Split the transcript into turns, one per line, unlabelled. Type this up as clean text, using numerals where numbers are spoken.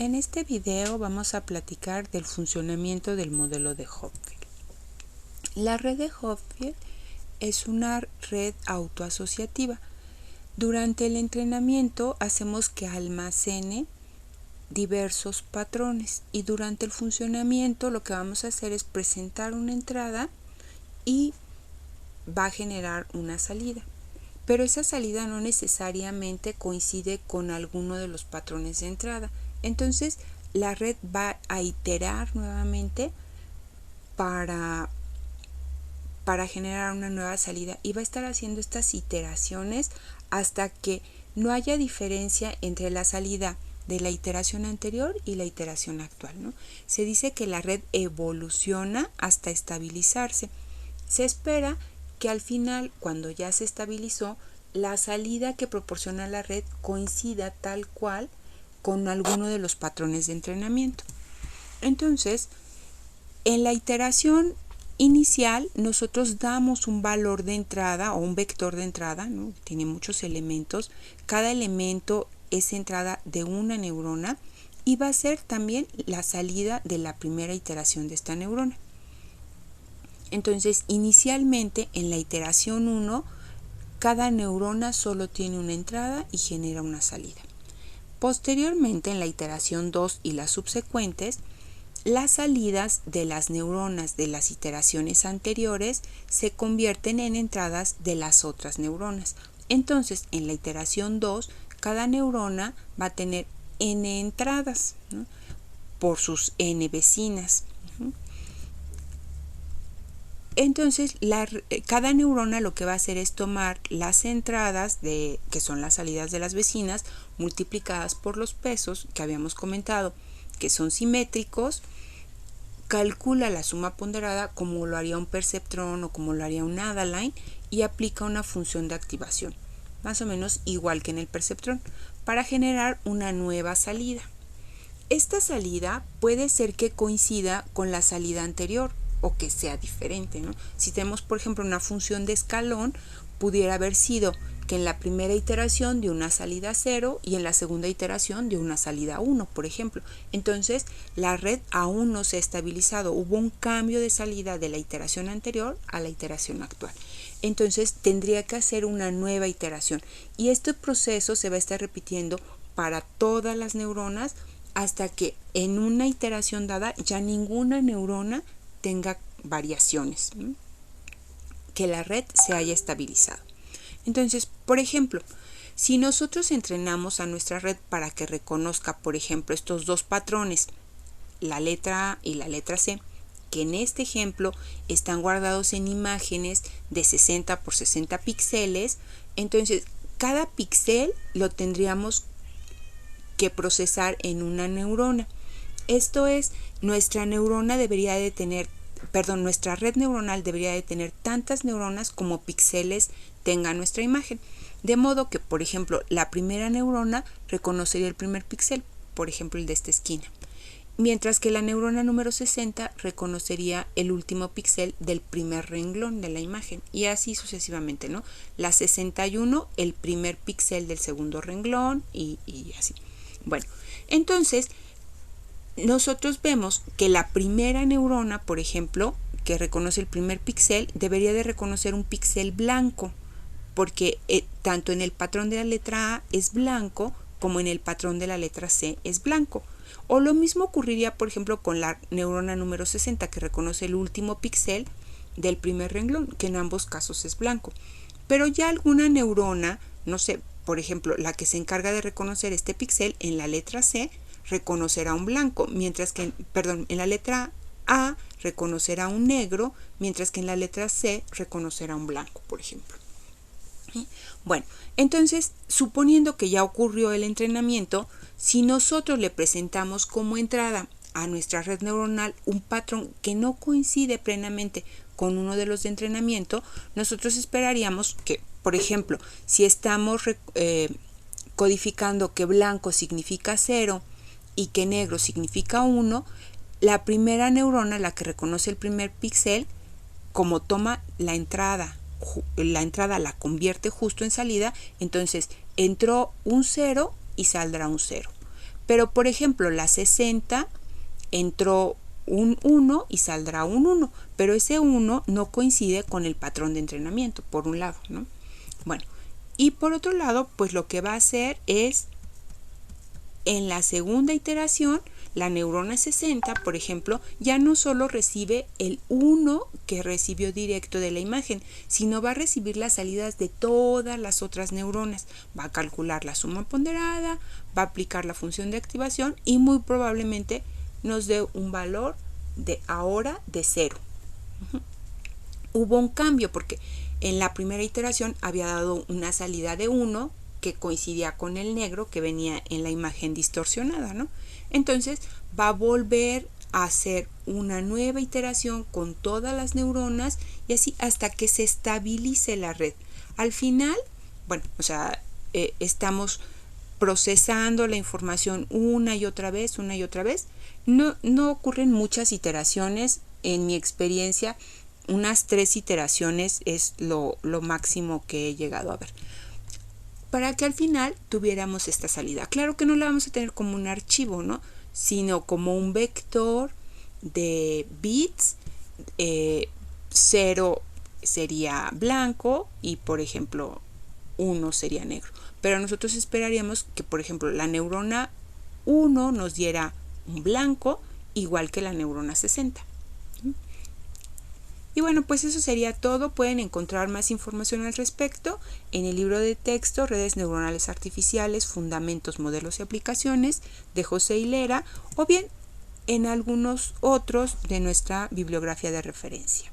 En este video vamos a platicar del funcionamiento del modelo de Hopfield. La red de Hopfield es una red autoasociativa. Durante el entrenamiento hacemos que almacene diversos patrones y durante el funcionamiento lo que vamos a hacer es presentar una entrada y va a generar una salida. Pero esa salida no necesariamente coincide con alguno de los patrones de entrada. Entonces la red va a iterar nuevamente para generar una nueva salida y va a estar haciendo estas iteraciones hasta que no haya diferencia entre la salida de la iteración anterior y la iteración actual, ¿no? Se dice que la red evoluciona hasta estabilizarse. Se espera que al final, cuando ya se estabilizó, la salida que proporciona la red coincida tal cual con alguno de los patrones de entrenamiento. Entonces, en la iteración inicial, nosotros damos un valor de entrada o un vector de entrada, ¿no? Tiene muchos elementos. Cada elemento es entrada de una neurona y va a ser también la salida de la primera iteración de esta neurona. Entonces, inicialmente en la iteración 1, cada neurona solo tiene una entrada y genera una salida. Posteriormente, en la iteración 2 y las subsecuentes, las salidas de las neuronas de las iteraciones anteriores se convierten en entradas de las otras neuronas. Entonces, en la iteración 2, cada neurona va a tener n entradas, ¿no? Por sus n vecinas. Entonces, cada neurona lo que va a hacer es tomar las entradas, que son las salidas de las vecinas, multiplicadas por los pesos que habíamos comentado, que son simétricos, calcula la suma ponderada como lo haría un perceptrón o como lo haría un Adaline y aplica una función de activación, más o menos igual que en el perceptrón, para generar una nueva salida. Esta salida puede ser que coincida con la salida anterior o que sea diferente, ¿no? Si tenemos, por ejemplo, una función de escalón, pudiera haber sido que en la primera iteración dio una salida 0 y en la segunda iteración dio una salida 1, por ejemplo. Entonces, la red aún no se ha estabilizado. Hubo un cambio de salida de la iteración anterior a la iteración actual. Entonces, tendría que hacer una nueva iteración. Y este proceso se va a estar repitiendo para todas las neuronas hasta que en una iteración dada ya ninguna neurona tenga variaciones, ¿no? Que la red se haya estabilizado. Entonces, por ejemplo, si nosotros entrenamos a nuestra red para que reconozca, por ejemplo, estos dos patrones, la letra A y la letra C, que en este ejemplo están guardados en imágenes de 60 por 60 píxeles, entonces cada píxel lo tendríamos que procesar en una neurona. Esto es, nuestra red neuronal debería de tener tantas neuronas como píxeles tenga nuestra imagen. De modo que, por ejemplo, la primera neurona reconocería el primer píxel, por ejemplo, el de esta esquina. Mientras que la neurona número 60 reconocería el último píxel del primer renglón de la imagen. Y así sucesivamente, ¿no? La 61, el primer píxel del segundo renglón y así. Bueno, entonces nosotros vemos que la primera neurona, por ejemplo, que reconoce el primer píxel, debería de reconocer un píxel blanco, porque tanto en el patrón de la letra A es blanco como en el patrón de la letra C es blanco. O lo mismo ocurriría, por ejemplo, con la neurona número 60, que reconoce el último píxel del primer renglón, que en ambos casos es blanco. Pero ya alguna neurona, no sé, por ejemplo, la que se encarga de reconocer este píxel en la letra C, reconocerá un blanco, mientras que, en la letra A reconocerá un negro, mientras que en la letra C reconocerá un blanco, por ejemplo. Bueno, entonces, suponiendo que ya ocurrió el entrenamiento, si nosotros le presentamos como entrada a nuestra red neuronal un patrón que no coincide plenamente con uno de los de entrenamiento, nosotros esperaríamos que, por ejemplo, si estamos codificando que blanco significa 0 y que negro significa 1, la primera neurona, la que reconoce el primer píxel, como toma la entrada la convierte justo en salida, entonces entró un 0 y saldrá un 0. Pero por ejemplo, la 60 entró un 1 y saldrá un 1, pero ese 1 no coincide con el patrón de entrenamiento, por un lado, ¿no? Bueno, y por otro lado, pues lo que va a hacer es, en la segunda iteración, la neurona 60, por ejemplo, ya no solo recibe el 1 que recibió directo de la imagen, sino va a recibir las salidas de todas las otras neuronas. Va a calcular la suma ponderada, va a aplicar la función de activación y muy probablemente nos dé un valor de ahora de 0. Hubo un cambio porque en la primera iteración había dado una salida de 1 que coincidía con el negro que venía en la imagen distorsionada, ¿no? Entonces va a volver a hacer una nueva iteración con todas las neuronas y así hasta que se estabilice la red. Al final, bueno, o sea, estamos procesando la información una y otra vez. No ocurren muchas iteraciones, en mi experiencia, unas 3 iteraciones es lo máximo que he llegado a ver, para que al final tuviéramos esta salida. Claro que no la vamos a tener como un archivo, ¿no? Sino como un vector de bits. 0 sería blanco y, por ejemplo, 1 sería negro. Pero nosotros esperaríamos que, por ejemplo, la neurona 1 nos diera un blanco igual que la neurona 60. Y bueno, pues eso sería todo. Pueden encontrar más información al respecto en el libro de texto Redes Neuronales Artificiales, Fundamentos, Modelos y Aplicaciones de José Hilera, o bien en algunos otros de nuestra bibliografía de referencia.